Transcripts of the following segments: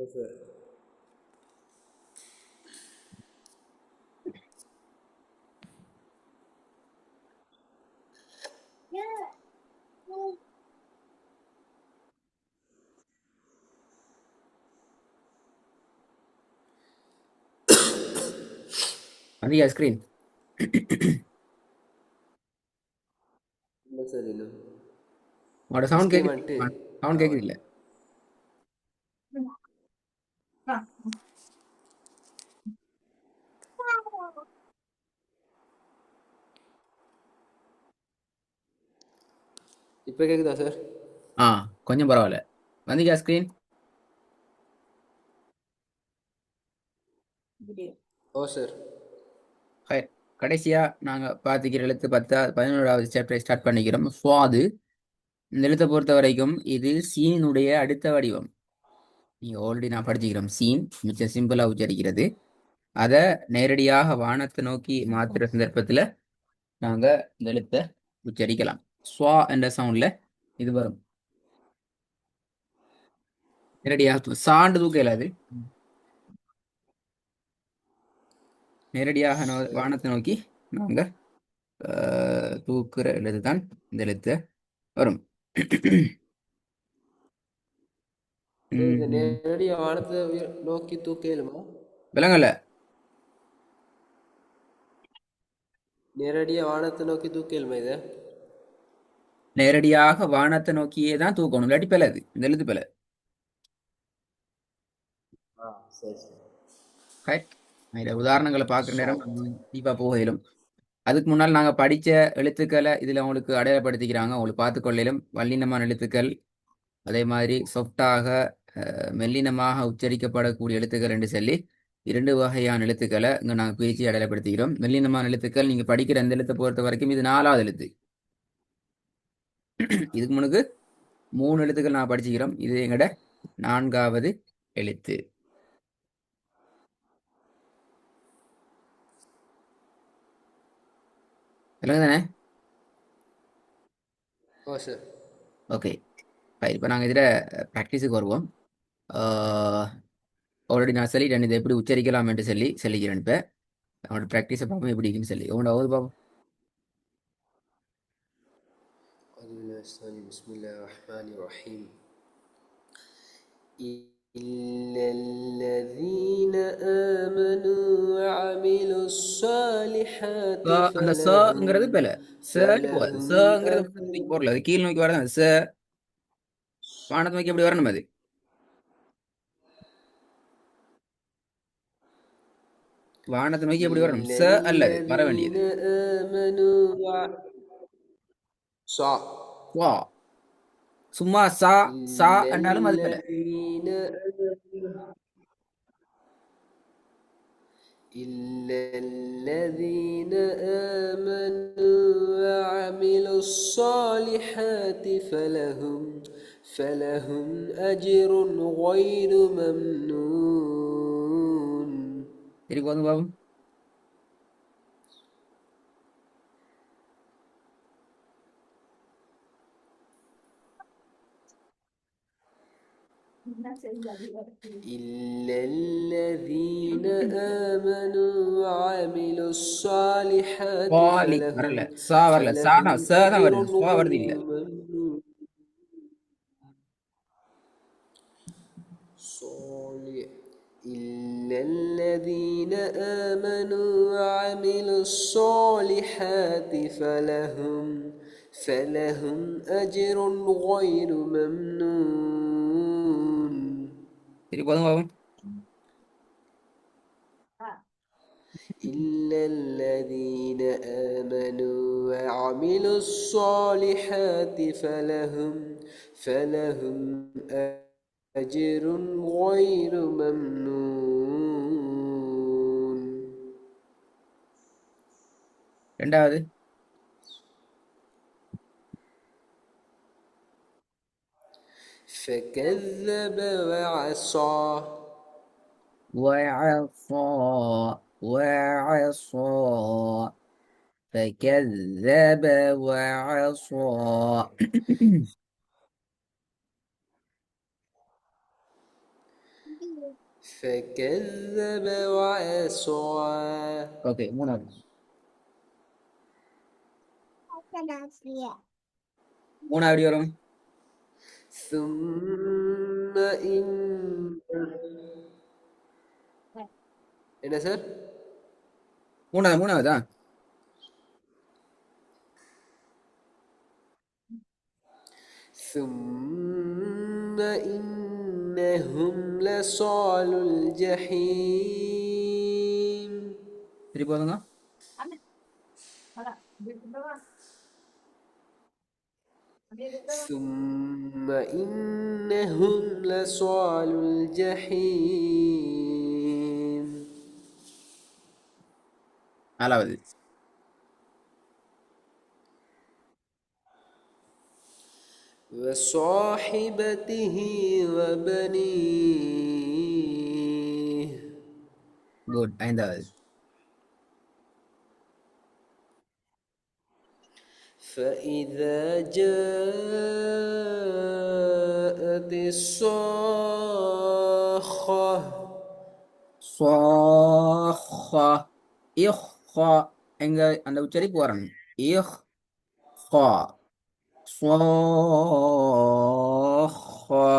ஓ sir. வந்தியா screen? இல்லை sir இன்னும். உங்களோட சவுண்ட் ஸ்க்ரீன் கேட்குது. வந்துட்டு சவுண்ட் கேட்குது வந்து இல்லை? இப்போ கேட்குதா சார்? ஆ, கொஞ்சம் பரவாயில்ல. வந்தியா ஸ்க்ரீன்? ஓ சார். ஹை. கடைசியா நாங்க பார்த்துக்கிற எழுத்து 11வது சாப்டரை ஸ்டார்ட் பண்ணிக்கிறோம். ஃபாது. இந்த எழுத்தை பொறுத்த வரைக்கும் இது சீனுடைய அடுத்த வடிவம். நீங்க ஆல்ரெடி நான் படிச்சுக்கிறோம். சீன் மிச்சம் சிம்பிளா உச்சரிக்கிறது. அதை நேரடியாக வானத்தை நோக்கி மாத்துற சந்தர்ப்பத்துல நாங்க இந்த எழுத்தை உச்சரிக்கலாம். ஸ்வா என்ற சவுண்ட்ல இது வரும். நேரடியாக சாண்டு தூக்க இயலாது. நேரடியாக சரி வானத்தை நோக்கி நாங்க தூக்குற எழுத்து தான் இந்த எழுத்து வரும். சார், இதை ம், நேரடியாக வானத்தை நோக்கி தூக்கலுமா? விலங்கல்ல. நேரடியாக வானத்தை நோக்கி தூக்கலுமா இதை? நேரடியாக வானத்தை நோக்கியே தான் தூக்கணும், இல்லாட்டி பிளது. இந்த எழுத்து பிள. ஆ சரி சரி. கரெக்ட். இதில் உதாரணங்களை பார்க்குற சா. நேரம் டீப்பாக போக இயலும். அதுக்கு முன்னால் நாங்கள் படித்த எழுத்துக்களை இதில் உங்களுக்கு அடையாளப்படுத்திக்கிறாங்க. உங்களுக்கு பார்த்துக்கொள்ளையிலும் வல்லினமான எழுத்துக்கள், அதே மாதிரி சொஃப்டாக மெல்லினமாக உச்சரிக்கப்படக்கூடிய எழுத்துக்கள் என்று சொல்லி 2 வகையான எழுத்துக்களை இங்கே நாங்கள் பிரித்து அடையாளப்படுத்திக்கிறோம். மெல்லினமான எழுத்துக்கள் நீங்கள் படிக்கிற அந்த எழுத்தை பொறுத்த வரைக்கும் இது 4வது எழுத்து. இதுக்கு முன்னுக்கு 3 எழுத்துக்கள் நான் படிச்சுக்கிறோம். இது எங்கட 4வது எழுத்து. இல்லைங்க தானே? ஓ சார். ஓகே. இப்போ நாங்கள் இதில் ப்ராக்டிஸுக்கு வருவோம். ஆல்ரெடி நான் சொல்லிட்டேன் இதை எப்படி உச்சரிக்கலாம் என்று சொல்லிக்கிறேன். இப்போ அவனோட ப்ராக்டிஸை பார்ப்போம் எப்படி இருக்குன்னு சொல்லி. உங்களோட ஓது பார்ப்போம். بسم الله الرحمن الرحيم. إلا الذين آمنوا وعملوا الصالحات அந்த فلهم சங்கிறது பில. சரி போகாது. فلهم சங்கிறது أجر. தூக்கி போடல. அது கீழ் நோக்கி வரதான். வானத்தை நோக்கி எப்படி வரணும் அது? வானத்தை நோக்கி எப்படி வரணும்? إلا அல்லது வர الذين வேண்டியது. آمنوا صا. வா. சும்மா சா சா إلا என்றாலும் அது பில. الذين آمنوا إلا الذين آمنوا وعملوا الصالحات فلهم أجر غير ممنون. திருப்பி வந்து பாப்போம். إلا الذين آمنوا وعملوا الصالحات பாலி வரல. சா வரல. فلهم சானா ச தான் أجر வருது. சுவா வருது غير இல்ல. ممنون. صالح. إلا الذين آمنوا وعملوا الصالحات فلهم أجر غير ممنون. திருப்பி வந்து பாப்போம். إلا الذين آمنوا وعملوا الصالحات فلهم أجر غير ممنون. ரெண்டாவது فكذب وعصى. وعصى وعصى فكذب وعصى. فكذب وعصى ஓகே மூணாவது மூணாவது வரும் ثم إن என்ன சார் மூணாவதா ثم إنهم لصالوا الجحيم திருப்பி போதுங்க ثم إنهم لصالوا الجحيم நாலாவது وصاحبته وبنيه குட் ஐந்தாவது فإذا جاءت الصاخة صاخة إخا எங்க அந்த உச்சரிப்பு வரணும் إخا صاخة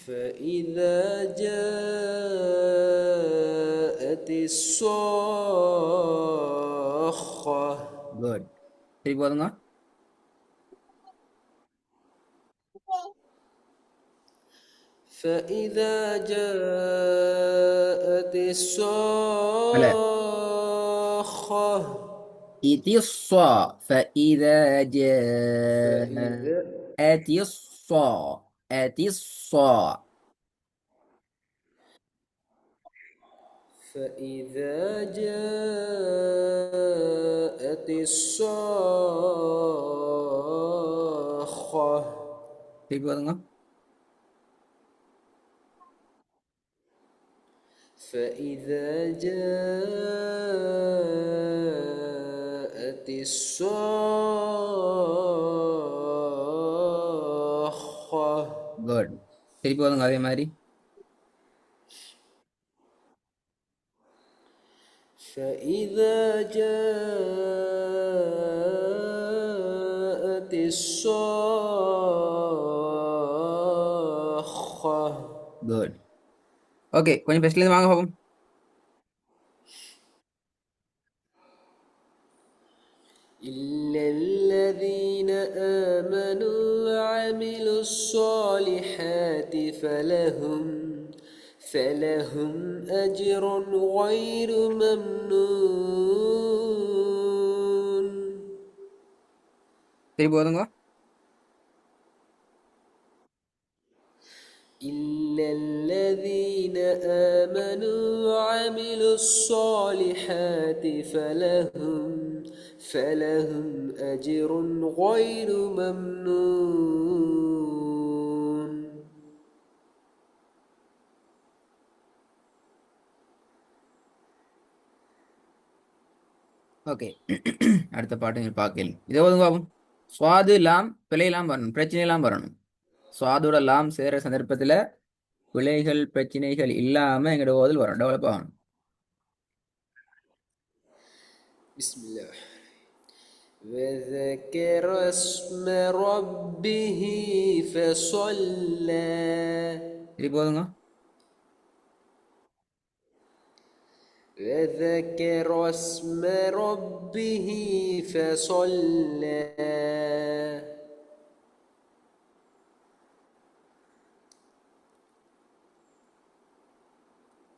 فإذا جاءت الصاخة குட் திருப்பி போதுங்க فإذا جاءت هلا الصاخة إتصا فإذا جاءت فإذا الصا فإذا جاءت الصاخة திருப்பி போதுங்க فإذا جاءت الصاخة குட் திருப்பி போதுங்க அதே மாதிரி فإذا جاءت الصاخة குட் ஓகே கொஞ்சம் ஃபஸ்ட்லேருந்து வாங்க பார்ப்போம் إلا الذين آمنوا وعملوا الصالحات فلهم أجر غير ممنون திருப்பி போதுங்க إلا الذين آمنوا وعملوا الصالحات فلهم أجر غير ممنون ஓகே அடுத்த பாட்டு நீங்கள் பார்க்கல இதை ஒதுங்க பார்ப்போம் சுவாது லாம் பிழையெல்லாம் வரணும் பிரச்சனையெல்லாம் வரணும் சுவாதோட லாம் சேர சந்தர்ப்பத்தில் பிழைகள் பிரச்சனைகள் இல்லாமல் எங்களோட ஓதல் வரும் டெவலப் ஆகணும் بسم الله وذكر اسم ربه فصلى திருப்பி போதுங்க وذكر اسم ربه فصلى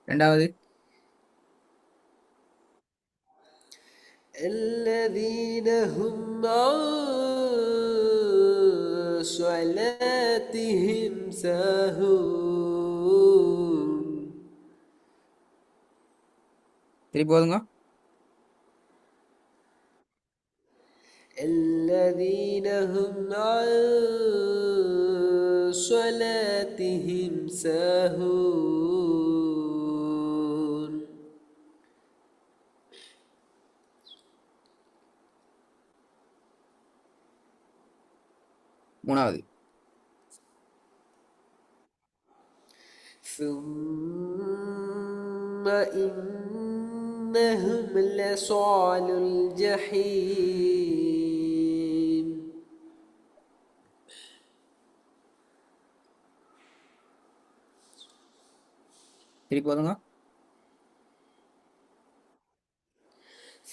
ரெண்டாவது الذين هم عن صلاتهم ساهون திருப்பி போதுங்க الذين هم عن صلاتهم ساهون மூணாவது ثم إنهم لصال الجحيم திருப்பி போதுங்க.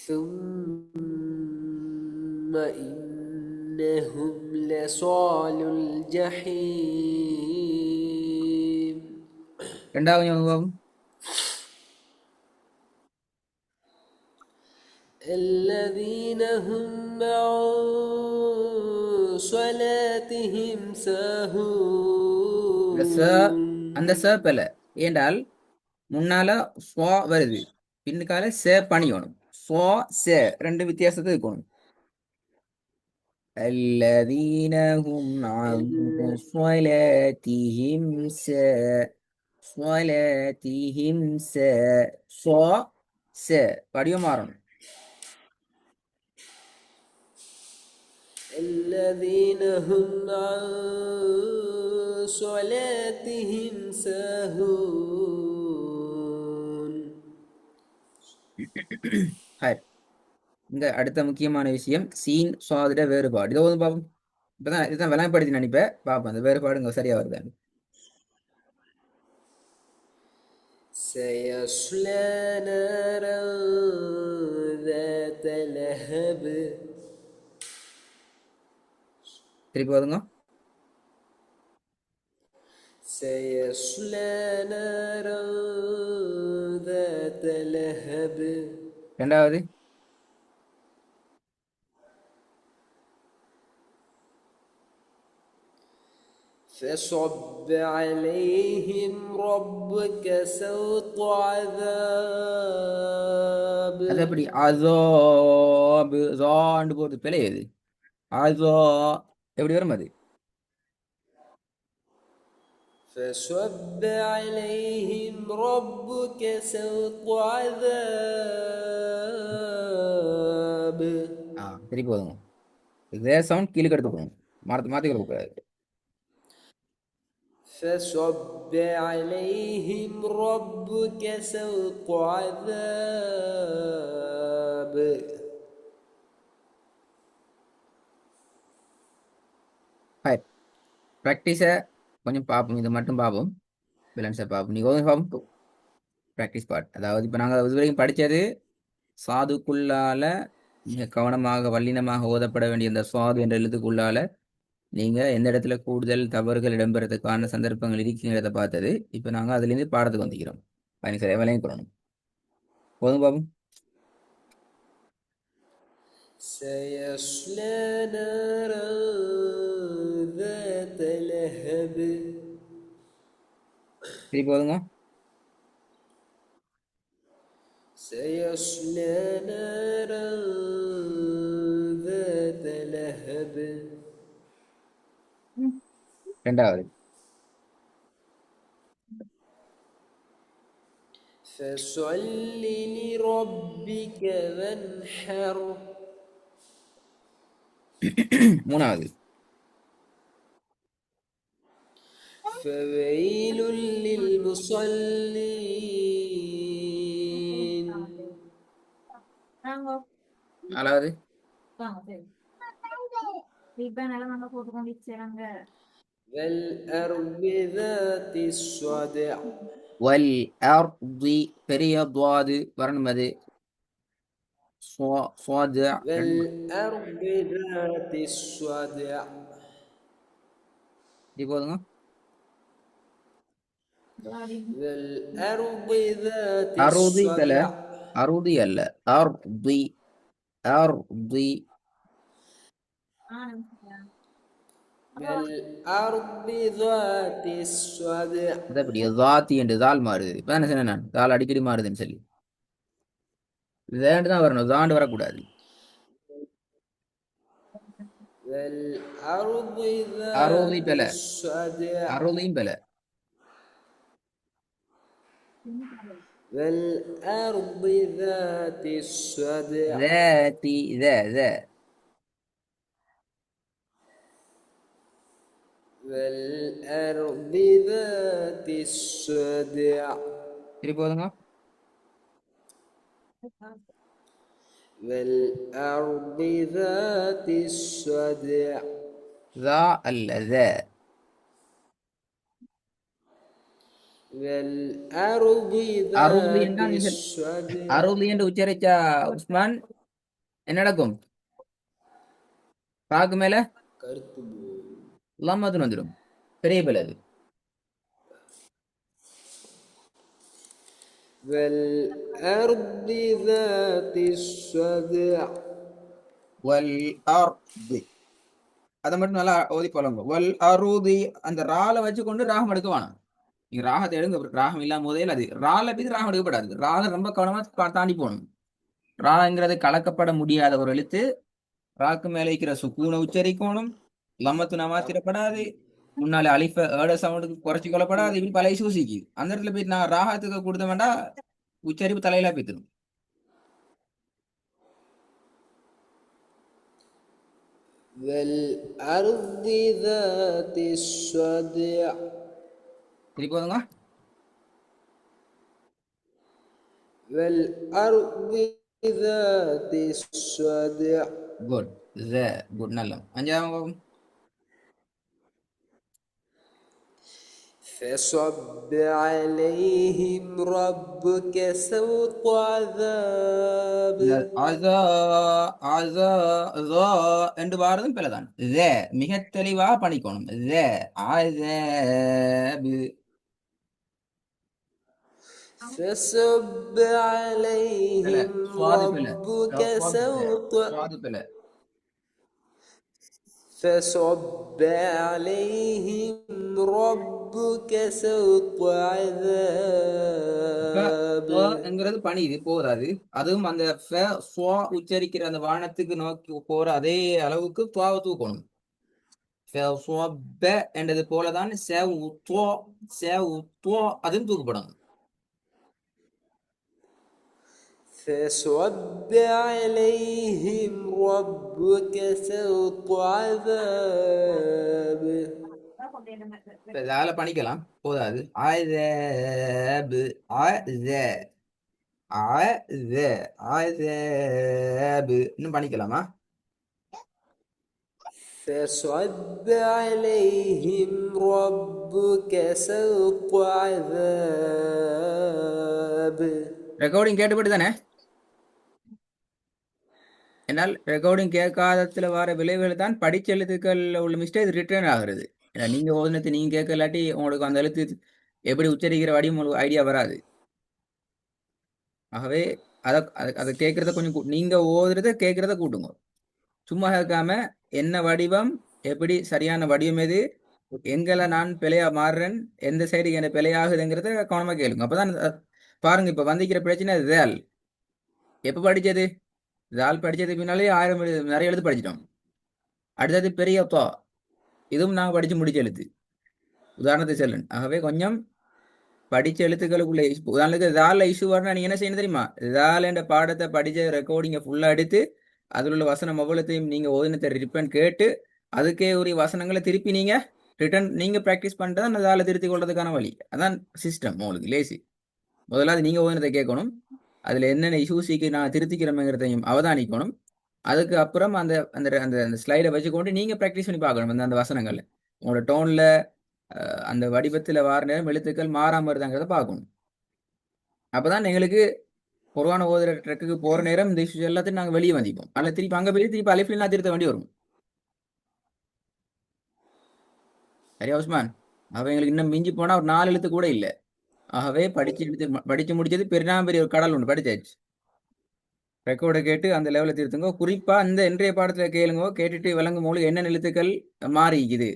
ثم إنهم لصال الجحيم ரெண்டாவது கொஞ்சம் பாப்போம். الذين هم عن صلاتهم இந்த ச ساهون அந்த ச பெல ஏண்டால் முன்னால ஸ்வா வருது, பின்னுக்கால ச பணியணும். ஸ்வா ச ரெண்டு வித்தியாசத்தை இருக்கணும். الذين هم عن صلاتهم صلاتهم صا ச படியும் மாறணும். الذين هم عن صلاتهم ساهون ஹாய், இந்த அடுத்த முக்கியமான விஷயம் சீன் சுவாதிட வேறுபாடு. இதை வந்து பார்ப்போம். இப்பதான் இதுதான் விளங்கப்படுத்தி நினைப்பேன். பார்ப்போம் அந்த வேறுபாடு இங்க சரியா வருதான்னு. سيصلى نارا ذات لهب திருப்பி வருங்க. سيصلى نارا ذات لهب ரெண்டாவது فصب عليهم ربك سوط عذاب அது எப்படி அசாபு ஜாண்டு போறது பிழை எது? அசா எப்படி வரும் அது? فصب عليهم ربك سوط عذاب திருப்பி போதுங்க. இதே சவுண்ட் கீழே எடுத்து போகணும், மாற்றி கொடுக்கூடாது. فصب عليهم ربك سوط عذاب ஹாய், ப்ராக்டிஸை கொஞ்சம் பார்ப்போம். இது மட்டும் பார்ப்போம், பேலன்ஸை பார்ப்போம். நீங்கள் கொஞ்சம் பார்ப்போம் ப்ராக்டிஸ் பார்ட். அதாவது இப்போ நாங்கள் இது வரைக்கும் படித்தது சாதுக்குள்ளால மிக கவனமாக வல்லினமாக ஓதப்பட வேண்டிய இந்த சுவாது என்ற எழுத்துக்குள்ளால நீங்கள் எந்த இடத்துல கூடுதல் தவறுகள் இடம்பெறதுக்கான சந்தர்ப்பங்கள் இருக்குங்கிறத பார்த்தது. இப்போ நாங்கள் அதுலேருந்து பாடத்துக்கு வந்துக்கிறோம். பயணம் சரியாக விலையும் கொள்ளணும். போதும் பாபு. سيصلى نارا ذات لهب திருப்பி போதுங்க. سيصلى نارا ذات لهب ரெண்டாவது فصل لربك وانحر மூணாவது فويل للمصلين நாலாவது والأرض ذات الصدع வல் அர்தி பெரிய துவாது வரணும். அது சுவாது والأرض ذات الصدع போதுங்க. والأرض ذات அறுதி தல الصدع அறுதி அல்ல, அர்தி அர்தி والأرض ذات الصدع அது அப்படி தாத்தி என்று தால் மாறுது. இப்போ தானே சொன்னேன் நான், தால் அடிக்கடி மாறுதுன்னு சொல்லி. வேண்டு தான் வரணும், தாண்டு வரக்கூடாது. والأرض அறுதி ذات பெல الصدع அறுதியும் பெல والأرض ذات الصدع ذاتي ذا والأرض ذات الصدع திருப்பி போதுங்க. والأرض ذات الصدع ذا அல்ல ذ. والأرض அருள் ذات என்றால் நீங்கள் الصدع அருள் என்று உச்சரிச்சா உஸ்மான் என்ன நடக்கும்? பாக்கு மேல கருத்து லம்மதுன்னு வந்துடும். பெரிய பிள்ளை. والأرض ذات الصدع வல் அர்தி அதை மட்டும் நல்லா ஓதி போலாங்க. வல் அருதி அந்த ரால வச்சு கொண்டு ராகம் எடுக்க வேணாம். நீங்க ராகத்தை எடுங்க. ராகம் இல்லாம போதே அது ரால பத்தி ராகம் எடுக்கப்படாது. ராக ரொம்ப கவனமா தாண்டி போகணும். ராங்கிறது கலக்கப்பட முடியாத ஒரு எழுத்து. ராக்கு மேல இருக்கிற சுக்கூனை உச்சரிக்கணும். லம்மத்து நமாத்திரப்படாது. முன்னால அலிஃப ஏட சவுண்டுக்கு குறைச்சி கொள்ளப்படாது. இப்படி பல சூசிக்கு அந்த இடத்துல போய் நான் ராகத்துக்கு கொடுத்த வேண்டாம், உச்சரிப்பு தலையில போய்த்திடும். والأرض ذات الصدع திருப்பி போதுங்க. والأرض ذات الصدع குட் குட் நல்ல. அஞ்சாவது فصب عليهم ربك سوط عذاب என்று பாரதும் பிள்ளைதான். மிக தெளிவாக பண்ணிக்கணும். فصب عليهم ربك سوط فصب عليهم ربك سوط عذاب என்கிறது பணி இது போதாது. அதுவும் அந்த உச்சரிக்கிற அந்த வானத்துக்கு நோக்கி போற அதே அளவுக்கு துவாவை தூக்கணும். என்றது போலதான் அதுவும் தூக்கப்படும். فصب عليهم ربك سوط عذاب இதால பண்ணிக்கலாம் போதாது. இன்னும் பண்ணிக்கலாமா? فصب عليهم ربك سوط عذاب ரெக்கார்டிங் கேட்டுப்பட்டு தானே? என்னால் ரெக்கார்டிங் கேட்காதத்துல வர விளைவுகள் தான் படிச்ச எழுத்துக்கள் உள்ள மிஸ்டேக் ரிட்டர்ன் ஆகுறது. ஏன்னா நீங்க ஓதுனத்தை நீங்க கேட்கலாட்டி உங்களுக்கு அந்த எழுத்து எப்படி உச்சரிக்கிற வடிவம் உங்களுக்கு ஐடியா வராது. ஆகவே அதை கேட்கறத கொஞ்சம் நீங்க ஓதுறத கேட்கறத கூட்டுங்க. சும்மா கேட்காம என்ன வடிவம், எப்படி சரியான வடிவம் எது, எங்களை நான் பிழையா மாறுறேன், எந்த சைடு என்ன பிழையாகுதுங்கிறத கவனமா கேளுங்க. அப்பதான் பாருங்க இப்ப வந்திக்கிற பிரச்சனை தேல். எப்ப படிச்சது? தால் படிச்சதுக்கு பின்னாலே 1000 நிறைய எழுத்து படிச்சிட்டோம். அடுத்தது பெரிய தோ, இதுவும் நாங்கள் படிச்சு முடிச்ச எழுத்து. உதாரணத்தை சொல்லுங்க. ஆகவே கொஞ்சம் படிச்ச எழுத்துக்களுக்குள்ள உதாரணத்துக்கு தால இஷ்யூ வரணும். நீங்க என்ன செய்யணும் தெரியுமா? தால் என்ற பாடத்தை படிச்ச ரெக்கார்டிங்கை ஃபுல்லா எடுத்து அதில் உள்ள வசனம் அவ்வளோத்தையும் நீங்க ஓதினத்தை ரிப்பன் கேட்டு அதுக்கே உரிய வசனங்களை திருப்பி நீங்க ரிட்டர்ன் நீங்க ப்ராக்டிஸ் பண்ணிட்டு தான் தால திருத்தி கொள்றதுக்கான வழி. அதான் சிஸ்டம். உங்களுக்கு லேசி. முதலாவது நீங்க ஓதினத்தை கேட்கணும். அதுல என்னென்ன இஷ்யூஸுக்கு நான் திருத்திக்கிறோம்ங்கிறதையும் அவதானிக்கணும். அதுக்கு அப்புறம் அந்த அந்த அந்த ஸ்லைடை வச்சுக்கொண்டு நீங்க ப்ராக்டிஸ் பண்ணி பார்க்கணும். அந்த வசனங்கள் உங்களோட டோன்ல அந்த வடிவத்தில் வார நேரம் எழுத்துக்கள் மாறாம இருந்தாங்கிறத பார்க்கணும். அப்பதான் எங்களுக்கு குர்ஆன் ஓதுற ட்ரெக்குக்கு போற நேரம் இந்த இஷ்யூ எல்லாத்தையும் நாங்கள் வெளியே வந்திப்போம். அதில் திருப்பி அங்கே போய் திருப்பி அலிஃப்லாம் திருத்த வேண்டி வரும். சரியா உஸ்மான்? அவ எங்களுக்கு இன்னும் மிஞ்சி போனா ஒரு 4 எழுத்து கூட இல்லை. ஆகவே படிச்சு முடிச்சது பெரிய ஒரு கடல் ஒன்று படிச்சாச்சு. ரெக்கார்டை கேட்டு அந்த லெவலில் திருத்துங்க. குறிப்பா இந்த இன்றைய பாடத்துல கேளுங்க. கேட்டுட்டு விளங்கும் போது என்ன எழுத்துக்கள் மாறிக்குது,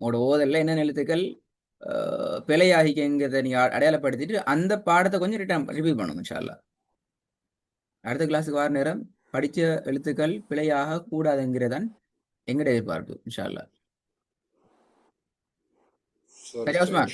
உங்களோட ஓதல்ல என்ன எழுத்துக்கள் பிழையாகிங்கிறத நீங்க அடையாளப்படுத்திட்டு அந்த பாடத்தை கொஞ்சம் ரிவ்யூ பண்ணுங்க இன்ஷா அல்லாஹ். அடுத்த கிளாஸுக்கு வர நேரம் படிச்ச எழுத்துக்கள் பிழையாக கூடாதுங்கிறதான் எங்கட எதிர்பார்ப்பு இன்ஷா அல்லாஹ். சரியா உஸ்மான்?